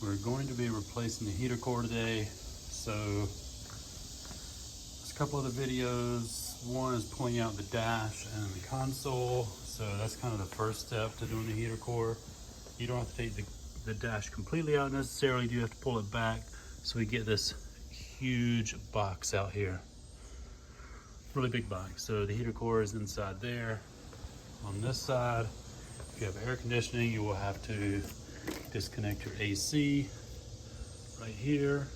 We're going to be replacing the heater core today. So there's a couple of the videos. One is pulling out the dash and the console. So that's kind of the first step to doing the heater core. You don't have to take the dash completely out necessarily. You do have to pull it back so we get this huge box out here. Really big box. So the heater core is inside there. On this side, if you have air conditioning, you will have to disconnect your AC right here.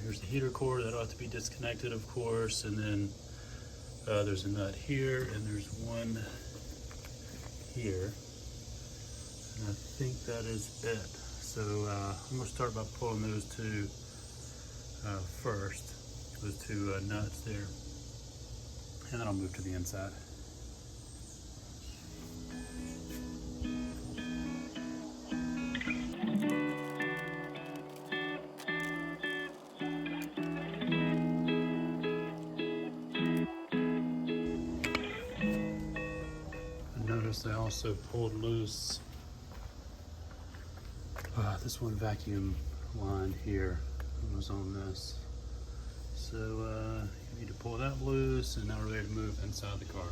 Here's the heater core that'll have to be disconnected, of course, and then there's a nut here and there's one here, and I think that is it. So I'm going to start by pulling those two first, those two nuts there, and then I'll move to the inside. Notice I also pulled loose this one vacuum line here. It was on this. So you need to pull that loose, and now we're ready to move inside the car.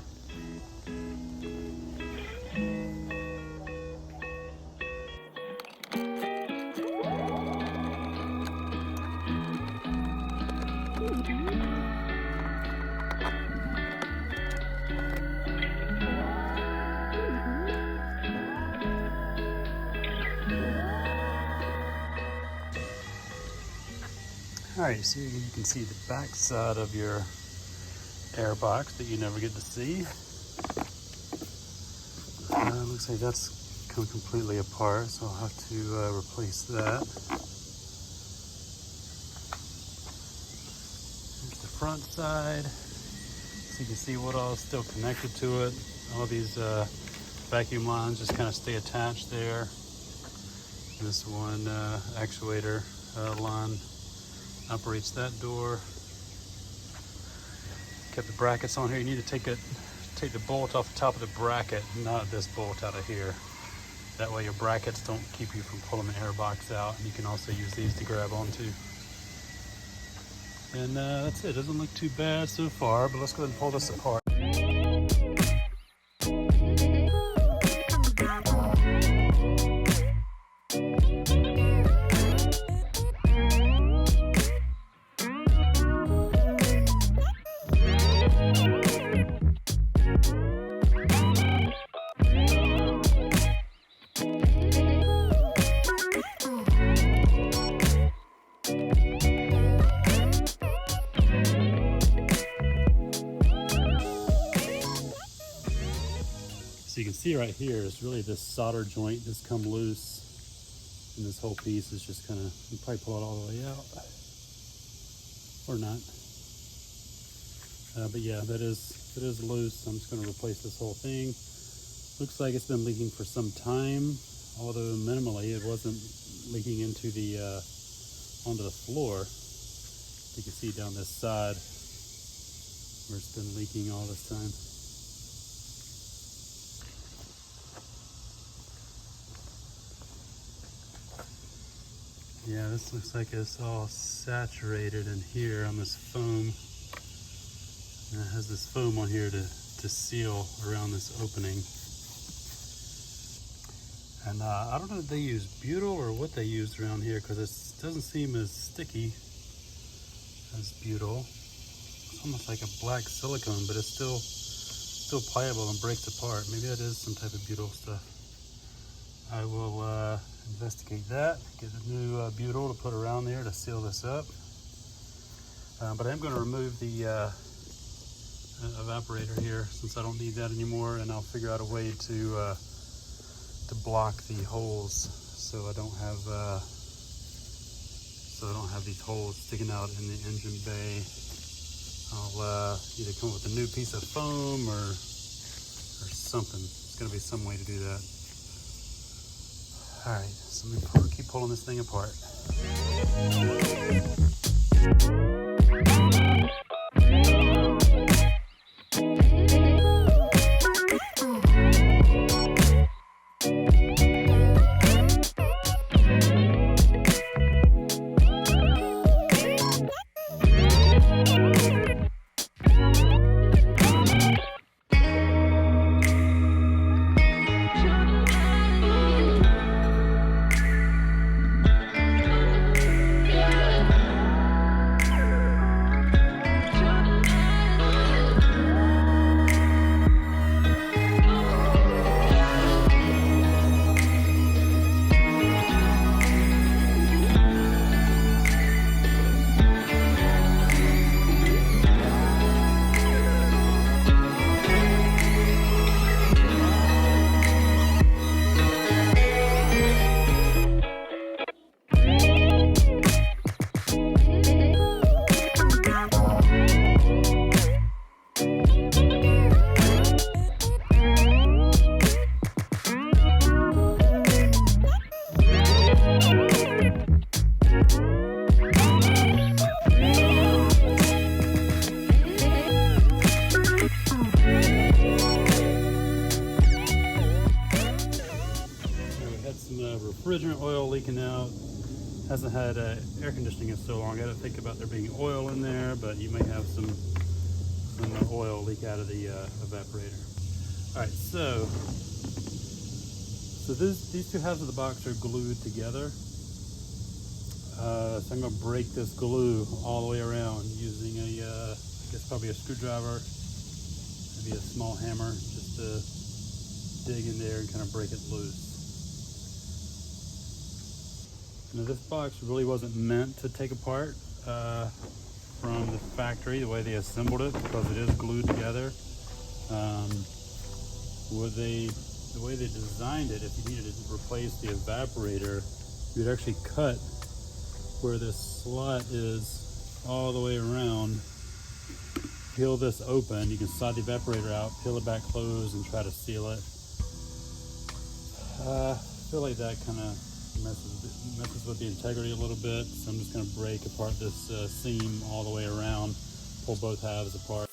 Alright, so you can see the back side of your air box that you never get to see. Looks like that's come completely apart, so I'll have to replace that. Here's the front side, so you can see what all is still connected to it. All these vacuum lines just kind of stay attached there. This one actuator line operates that door. Kept the brackets on here. You need to take the bolt off the top of the bracket, not this bolt out of here. That way your brackets don't keep you from pulling the air box out, and you can also use these to grab onto. And that's it. Doesn't look too bad so far, but let's go ahead and pull this apart. So you can see right here is really this solder joint just come loose, and this whole piece is just kind of, you probably pull it all the way out or not. But yeah, it is loose. I'm just going to replace this whole thing. Looks like it's been leaking for some time, although minimally. It wasn't leaking into the onto the floor. You can see down this side where it's been leaking all this time. Yeah, this looks like it's all saturated in here on this foam. And it has this foam on here to seal around this opening. And I don't know if they use Butyl or what they used around here, because it doesn't seem as sticky as Butyl. It's almost like a black silicone, but it's still pliable and breaks apart. Maybe that is some type of Butyl stuff. I will investigate that, get a new Butyl to put around there to seal this up. But I am going to remove the evaporator here, since I don't need that anymore, and I'll figure out a way to block the holes so I don't have these holes sticking out in the engine bay. I'll either come up with a new piece of foam or something. There's going to be some way to do that. All right, so let me keep pulling this thing apart. refrigerant oil leaking out. Hasn't had air conditioning in so long. I got to think about there being oil in there, but you may have some oil leak out of the evaporator. All right, so these two halves of the box are glued together. So I'm going to break this glue all the way around using I guess probably a screwdriver, maybe a small hammer, just to dig in there and kind of break it loose. Now this box really wasn't meant to take apart from the factory, the way they assembled it, because it is glued together. The way they designed it, if you needed to replace the evaporator, you would actually cut where this slot is all the way around, peel this open, you can slide the evaporator out, peel it back closed, and try to seal it. I feel like that kind of messes with the integrity a little bit, so I'm just going to break apart this seam all the way around, pull both halves apart.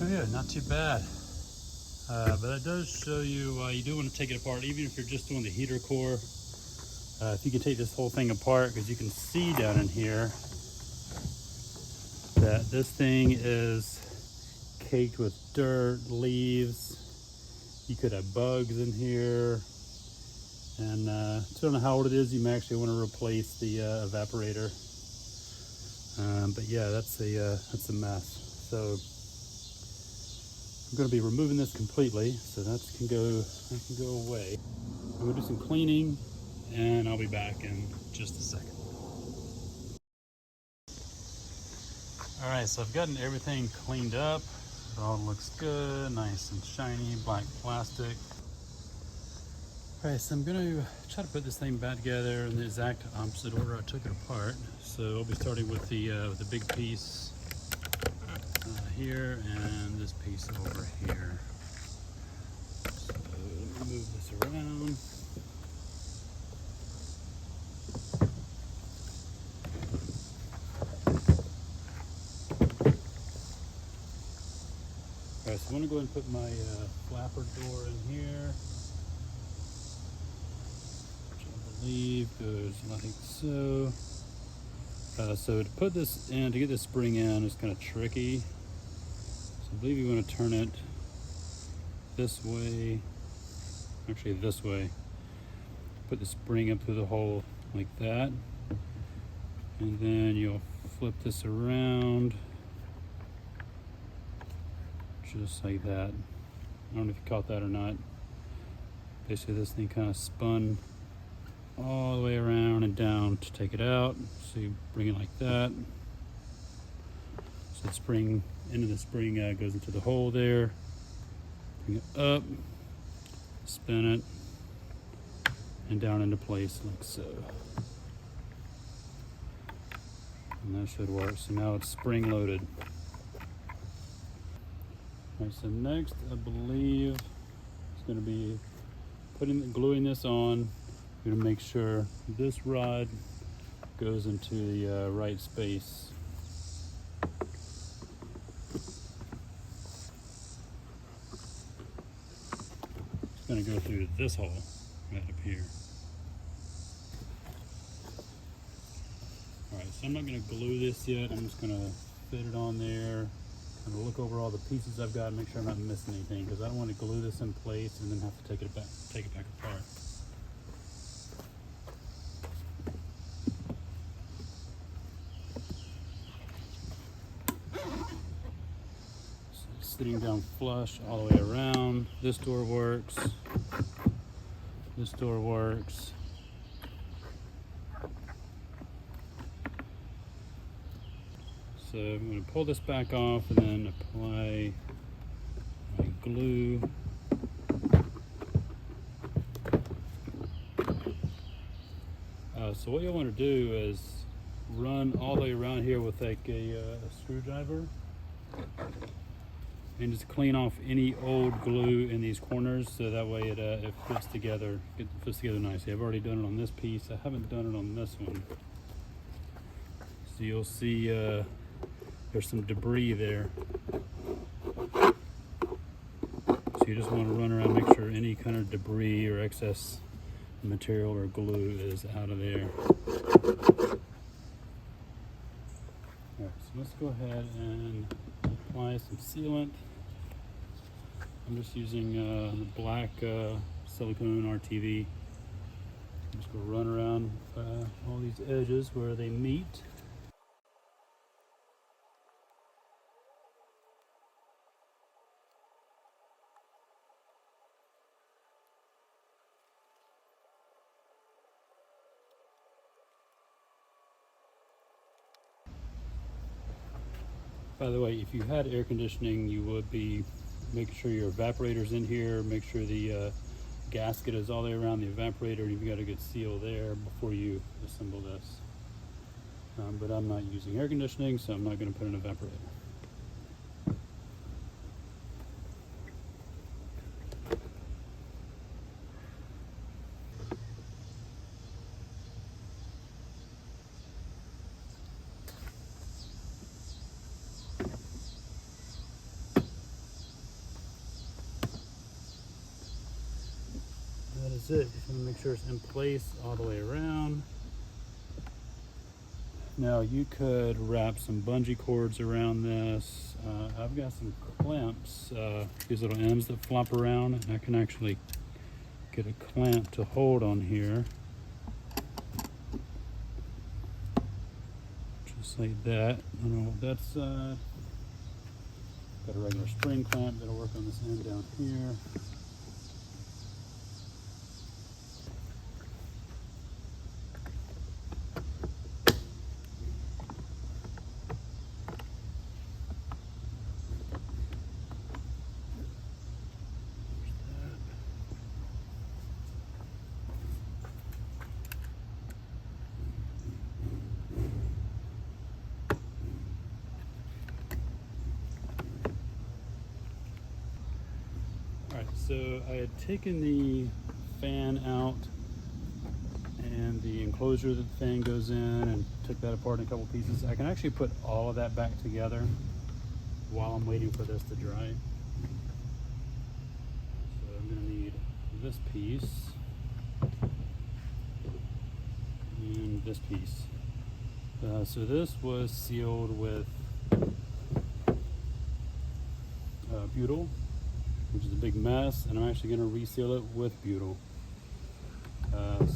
Oh yeah, not too bad. But that does show you you do want to take it apart, even if you're just doing the heater core. If you can take this whole thing apart, because you can see down in here that this thing is caked with dirt, leaves. You could have bugs in here. And depending on how old it is, you may actually want to replace the evaporator. But yeah, that's a mess. So I'm going to be removing this completely, so that can go away. I'm going to do some cleaning, and I'll be back in just a second. All right, so I've gotten everything cleaned up. It all looks good, nice and shiny, black plastic. All right, so I'm going to try to put this thing back together in the exact opposite order I took it apart. So I'll be starting with the big piece here and this piece over here. So let me move this around. All right, so I'm going to go ahead and put my flapper door in here, which I believe goes like so. So to put this in, to get this spring in, is kind of tricky. I believe you want to turn it this way, actually this way. Put the spring up through the hole like that. And then you'll flip this around just like that. I don't know if you caught that or not. Basically this thing kind of spun all the way around and down to take it out. So you bring it like that. So the spring, end of the spring goes into the hole there. Bring it up, spin it, and down into place like so. And that should work. So now it's spring loaded. All right, so next I believe it's going to be gluing this on. I'm going to make sure this rod goes into the right space. It's going to go through this hole right up here. All right, so I'm not going to glue this yet. I'm just going to fit it on there. I'm going to look over all the pieces I've got and make sure I'm not missing anything, because I don't want to glue this in place and then have to take it back apart. sitting down flush all the way around. This door works. This door works. So I'm going to pull this back off and then apply my glue. So what you'll want to do is run all the way around here with like a screwdriver and just clean off any old glue in these corners, so that way it fits together. It fits together nicely. I've already done it on this piece. I haven't done it on this one. So you'll see there's some debris there. So you just want to run around, make sure any kind of debris or excess material or glue is out of there. Alright, so let's go ahead and apply some sealant. I'm just using the black silicone RTV. I'm just going to run around all these edges where they meet. By the way, if you had air conditioning, you would be making sure your evaporator's in here, make sure the gasket is all the way around the evaporator, and you've got a good seal there before you assemble this. But I'm not using air conditioning, so I'm not going to put an evaporator. That is it. Just want to make sure it's in place all the way around. Now you could wrap some bungee cords around this. I've got some clamps, these little ends that flop around, and I can actually get a clamp to hold on here. Just like that. I don't know, that's got a regular spring clamp that'll work on this end down here. So I had taken the fan out and the enclosure that the fan goes in and took that apart in a couple pieces. I can actually put all of that back together while I'm waiting for this to dry. So I'm going to need this piece and this piece. So this was sealed with Butyl, which is a big mess, and I'm actually going to reseal it with Butyl.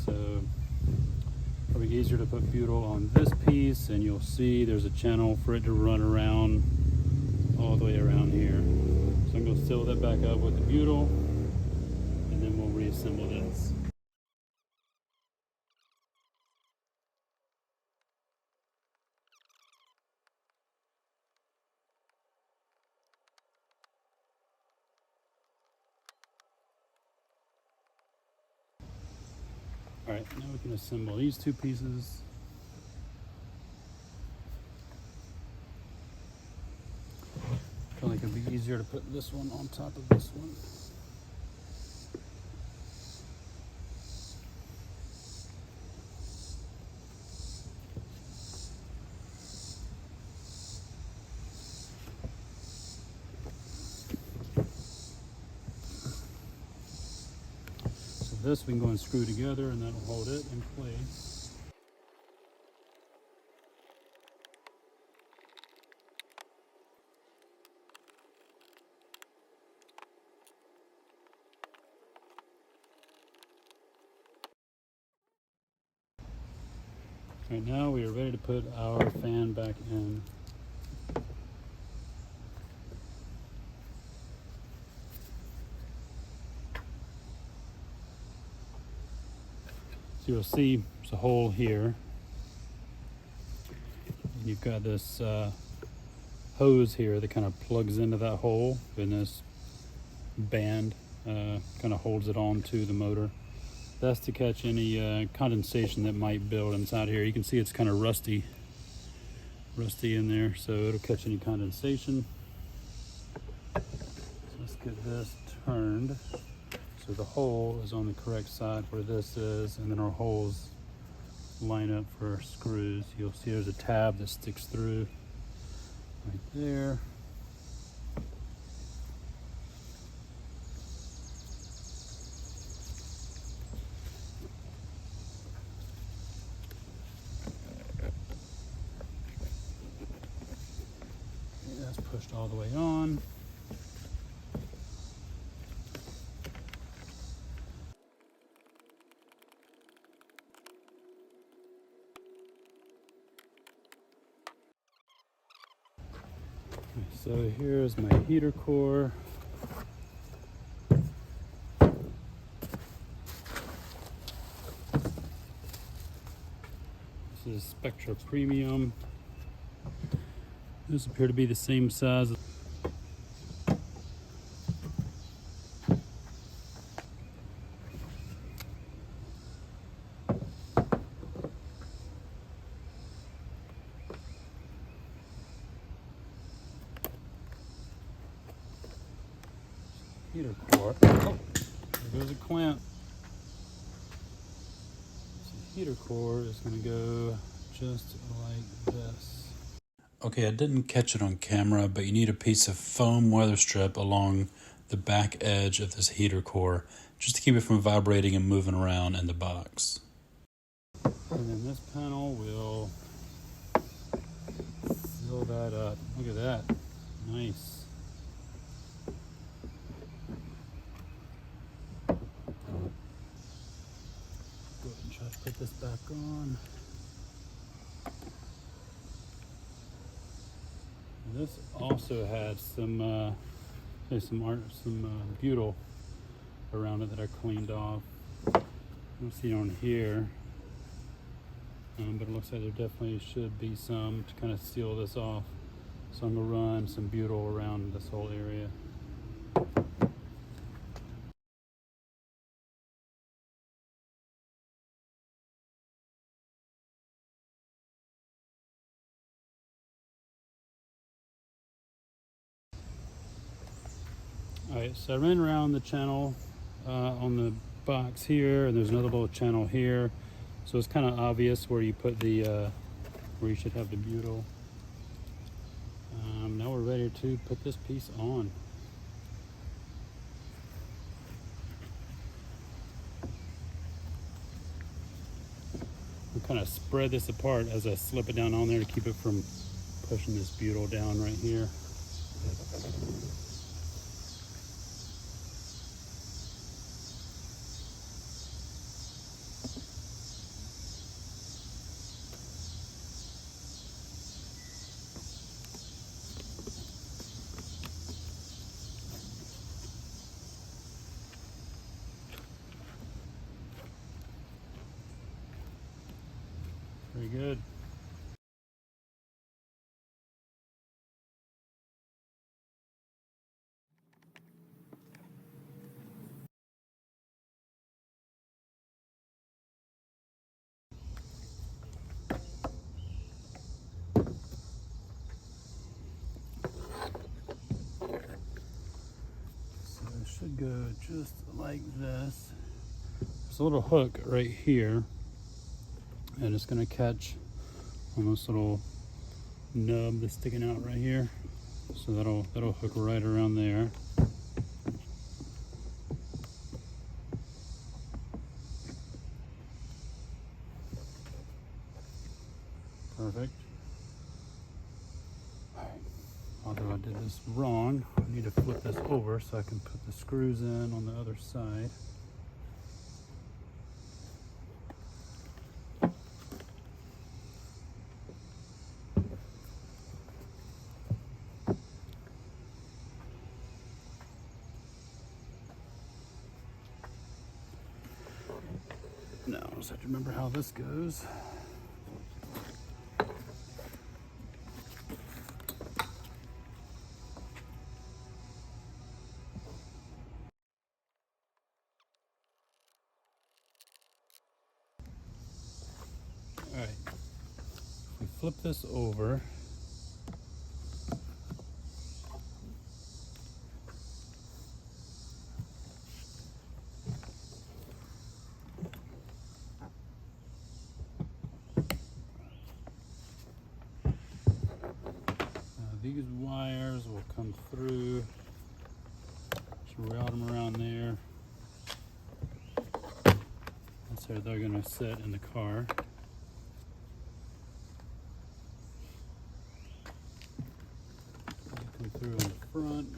So probably easier to put Butyl on this piece, and you'll see there's a channel for it to run around all the way around here. So I'm going to seal that back up with the Butyl, and then we'll reassemble this. Alright, now we can assemble these two pieces. I feel like it'd be easier to put this one on top of this one. This we can go and screw together, and that'll hold it in place. Right now we are ready to put our fan back in. So you'll see there's a hole here. And you've got this hose here that kind of plugs into that hole, and this band kind of holds it on to the motor. That's to catch any condensation that might build inside here. You can see it's kind of rusty in there, so it'll catch any condensation. So let's get this turned so the hole is on the correct side where this is, and then our holes line up for our screws. You'll see there's a tab that sticks through right there. That's pushed all the way on. So here's my heater core. This is Spectra Premium. These appear to be the same size. Heater core. Oh, there goes a clamp. So the heater core is going to go just like this. Okay, I didn't catch it on camera, but you need a piece of foam weather strip along the back edge of this heater core just to keep it from vibrating and moving around in the box. And then this panel will fill that up. Look at that. Nice. Go ahead and try to put this back on. And this also had some butyl around it that I cleaned off. I don't see it on here, but it looks like there definitely should be some to kind of seal this off. So I'm gonna run some butyl around this whole area. Alright, so I ran around the channel on the box here, and there's another little channel here. So it's kind of obvious where you put the, where you should have the butyl. Now we're ready to put this piece on. I'll kind of spread this apart as I slip it down on there to keep it from pushing this butyl down right here. Very good. So it should go just like this. There's a little hook right here, and it's going to catch on this little nub that's sticking out right here. So that'll hook right around there. Perfect. All right. Although I did this wrong, I need to flip this over so I can put the screws in on the other side. Now, Just have to remember how this goes. All right, if we flip this over, these wires will come through. Just route them around there. That's how they're going to sit in the car. Come through in the front.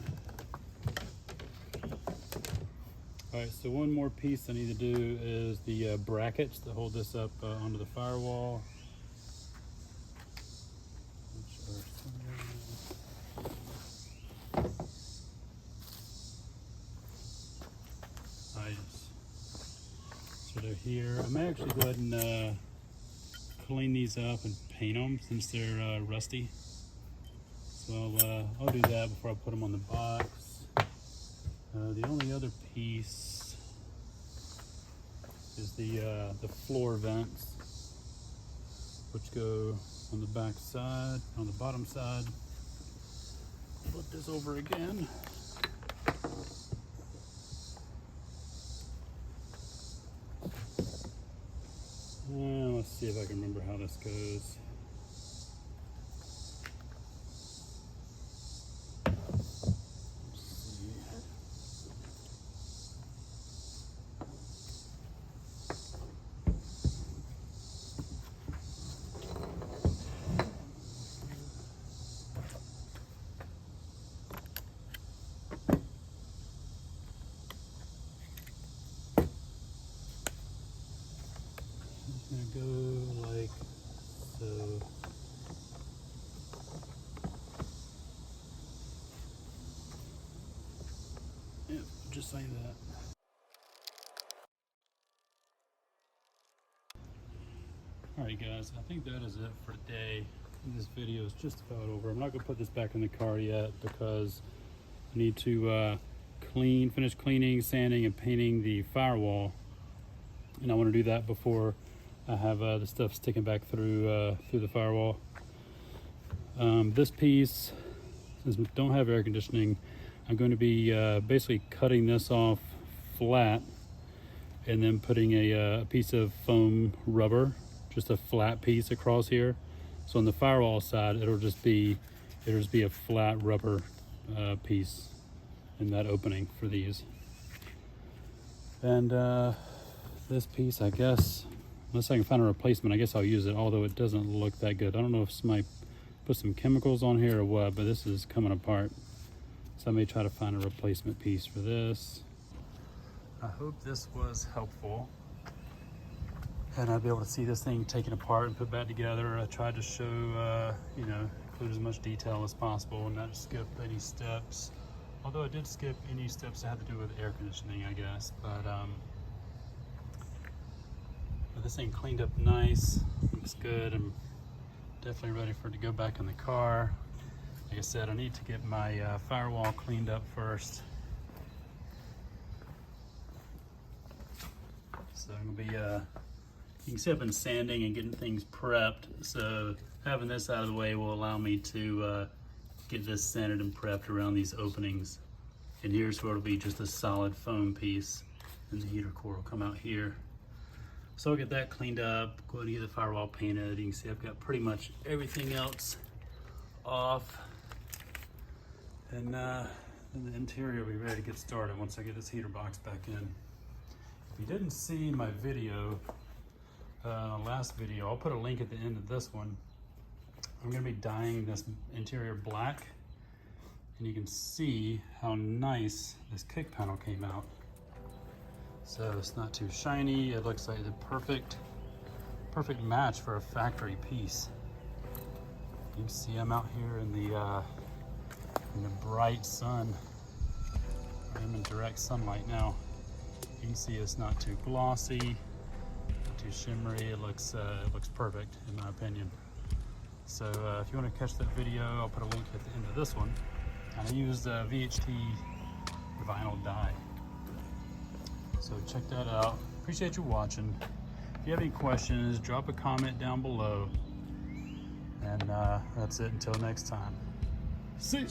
All right, so one more piece I need to do is the brackets that hold this up onto the firewall. So they're here. I may actually go ahead and clean these up and paint them since they're rusty. So I'll do that before I put them on the box. The only other piece is the floor vents, which go on the back side, on the bottom side. Flip this over again. Let's see if I can remember how this goes. Go like so. Yep, just like that. Alright guys, I think that is it for today. This video is just about over. I'm not going to put this back in the car yet because I need to finish cleaning, sanding, and painting the firewall. And I want to do that before I have the stuff sticking back through the firewall. This piece, since we don't have air conditioning, I'm going to be basically cutting this off flat and then putting a piece of foam rubber, just a flat piece across here. So on the firewall side, it'll just be a flat rubber piece in that opening for these. And this piece, I guess, unless I can find a replacement, I guess I'll use it, although it doesn't look that good. I don't know if somebody put some chemicals on here or what, but this is coming apart. So I may try to find a replacement piece for this. I hope this was helpful. And I'll be able to see this thing taken apart and put back together. I tried to show, include as much detail as possible and not skip any steps. Although I did skip any steps that had to do with air conditioning, I guess. But this thing cleaned up nice, looks good. I'm definitely ready for it to go back in the car. Like I said, I need to get my firewall cleaned up first. So I'm gonna be, you can see I've been sanding and getting things prepped. So having this out of the way will allow me to get this sanded and prepped around these openings. And here's where it'll be just a solid foam piece, and the heater core will come out here. So I'll get that cleaned up, go ahead and get the firewall painted. You can see I've got pretty much everything else off. And then the interior will be ready to get started once I get this heater box back in. If you didn't see my video, last video, I'll put a link at the end of this one. I'm gonna be dyeing this interior black, and you can see how nice this kick panel came out. So it's not too shiny. It looks like the perfect match for a factory piece. You can see I'm out here in the bright sun. I'm in direct sunlight now. You can see it's not too glossy. not too shimmery. It looks perfect in my opinion. So if you want to catch that video, I'll put a link at the end of this one. I used VHT vinyl dye. So check that out. Appreciate you watching. If you have any questions, drop a comment down below. And that's it until next time. See you.